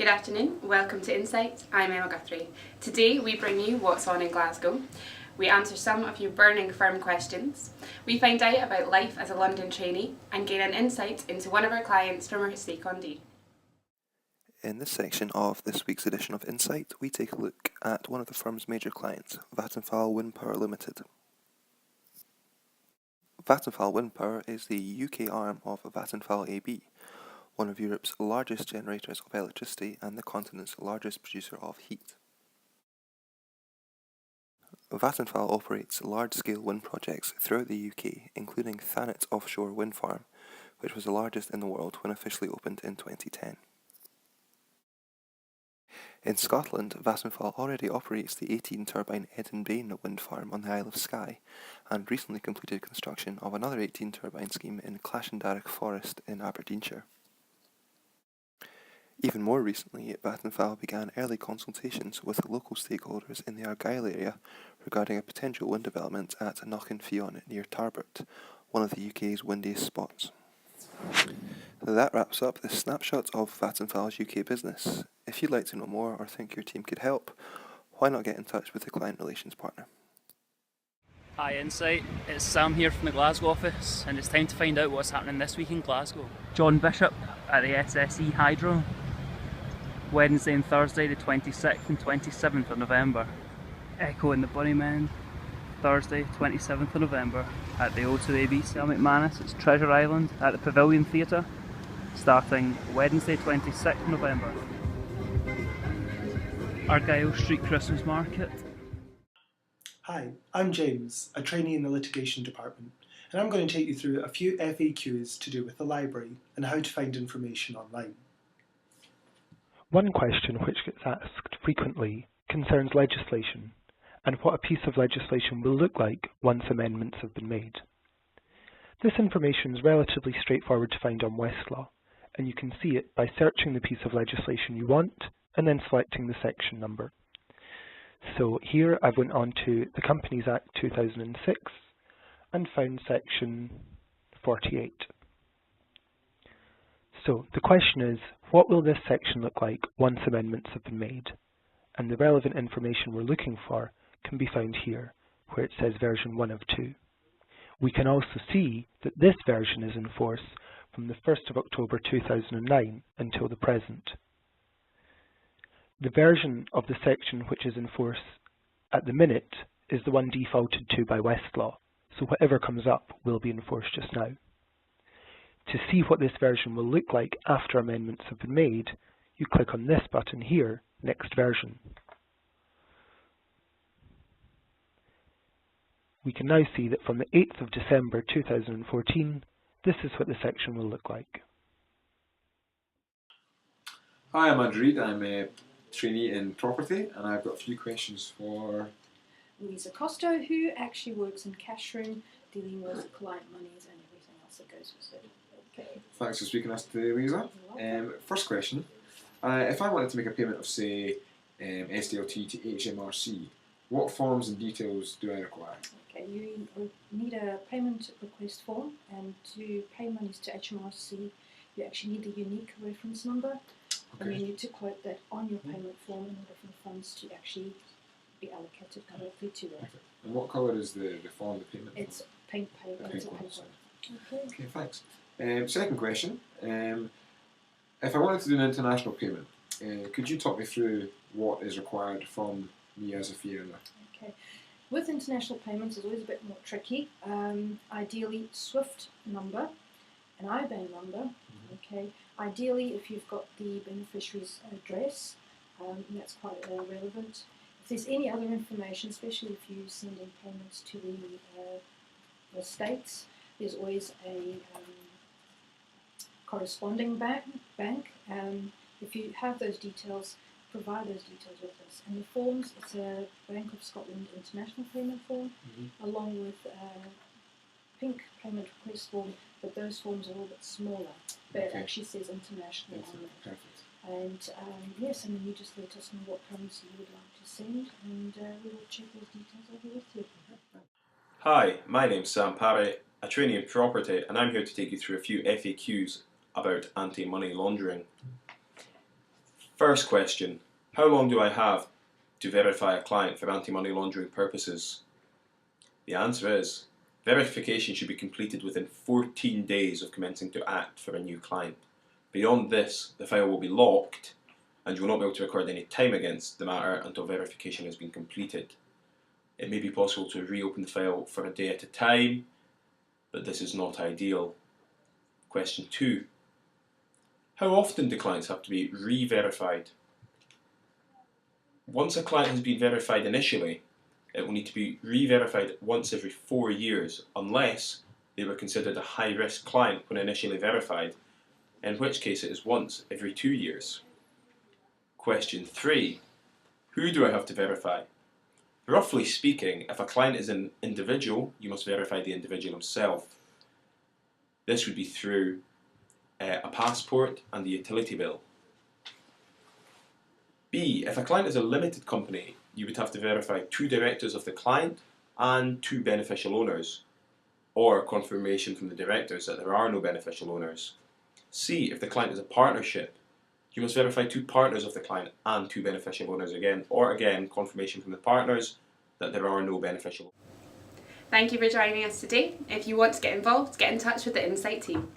Good afternoon, welcome to Insight. I'm Emma Guthrie. Today we bring you what's on in Glasgow. We answer some of your burning firm questions. We find out about life as a London trainee and gain an insight into one of our clients from our Stay-on-D. In this section of this week's edition of Insight, we take a look at one of the firm's major clients, Vattenfall Wind Power Limited. Vattenfall Wind Power is the UK arm of Vattenfall AB, one of Europe's largest generators of electricity and the continent's largest producer of heat. Vattenfall operates large-scale wind projects throughout the UK, including Thanet Offshore Wind Farm, which was the largest in the world when officially opened in 2010. In Scotland, Vattenfall already operates the 18-turbine Edinburgh wind farm on the Isle of Skye, and recently completed construction of another 18-turbine scheme in Clashindarroch Forest in Aberdeenshire. Even more recently, Vattenfall began early consultations with local stakeholders in the Argyll area regarding a potential wind development at Knockinfeon near Tarbert, one of the UK's windiest spots. That wraps up the snapshot of Vattenfall's UK business. If you'd like to know more or think your team could help, why not get in touch with the client relations partner? Hi Insight, it's Sam here from the Glasgow office, and it's time to find out what's happening this week in Glasgow. John Bishop at the SSE Hydro, Wednesday and Thursday the 26th and 27th of November. Echo and the Bunnymen, Thursday 27th of November at the O2 ABC. McManus, it's Treasure Island at the Pavilion Theatre, starting Wednesday 26th November. Argyll Street Christmas Market. Hi, I'm James, a trainee in the litigation department, and I'm going to take you through a few FAQs to do with the library and how to find information online. One question which gets asked frequently concerns legislation and what a piece of legislation will look like once amendments have been made. This information is relatively straightforward to find on Westlaw, and you can see it by searching the piece of legislation you want and then selecting the section number. So here I've went on to the Companies Act 2006 and found section 48. So the question is, what will this section look like once amendments have been made? And the relevant information we're looking for can be found here, where it says version 1 of 2. We can also see that this version is in force from the 1st of October 2009 until the present. The version of the section which is in force at the minute is the one defaulted to by Westlaw, so whatever comes up will be in force just now. To see what this version will look like after amendments have been made, you click on this button here, Next Version. We can now see that from the 8th of December 2014, this is what the section will look like. Hi, I'm Andrew Reid. I'm a trainee in property, and I've got a few questions for Louisa Costo, who actually works in cash room, dealing with client monies and everything else that goes with it. Okay. Thanks for speaking to us today, Louisa. First question, if I wanted to make a payment of, say, SDLT to HMRC, what forms and details do I require? Okay, you need a payment request form, and to pay monies to HMRC, you actually need the unique reference number, and you need to quote that on your payment form in order for the funds to actually be allocated correctly to that. Okay. And what colour is the form, the payment form? It's pink paper. It's a paper. Okay, thanks. Second question, if I wanted to do an international payment, could you talk me through what is required from me as a fee earner? Okay. With international payments, it's always a bit more tricky. Ideally, SWIFT number, an IBAN number. Okay. Ideally, if you've got the beneficiary's address, that's quite relevant. If there's any other information, especially if you're sending payments to the States, there's always a corresponding bank. If you have those details, provide those details with us. And the forms, it's a Bank of Scotland International Payment Form, along with a pink payment request form, but those forms are a little bit smaller. But it actually says international on it. Perfect. And yes, I mean, you just let us know what currency you would like to send, and we will check those details over with you. Hi, my name's Sam Parry, a trainee in property, and I'm here to take you through a few FAQs about anti-money laundering. First question, how long do I have to verify a client for anti-money laundering purposes? The answer is, verification should be completed within 14 days of commencing to act for a new client. Beyond this, the file will be locked and you will not be able to record any time against the matter until verification has been completed. It may be possible to reopen the file for a day at a time, but this is not ideal. Question 2. How often do clients have to be re-verified? Once a client has been verified initially, it will need to be re-verified once every 4 years, unless they were considered a high-risk client when initially verified, in which case it is once every 2 years. Question 3. Who do I have to verify? Roughly speaking, if a client is an individual, you must verify the individual himself. This would be through a passport and the utility bill. B. If a client is a limited company, you would have to verify 2 directors of the client and 2 beneficial owners, or confirmation from the directors that there are no beneficial owners. C. If the client is a partnership, you must verify 2 partners of the client and 2 beneficial owners again, or again, confirmation from the partners that there are no beneficial owners. Thank you for joining us today. If you want to get involved, get in touch with the Insight team.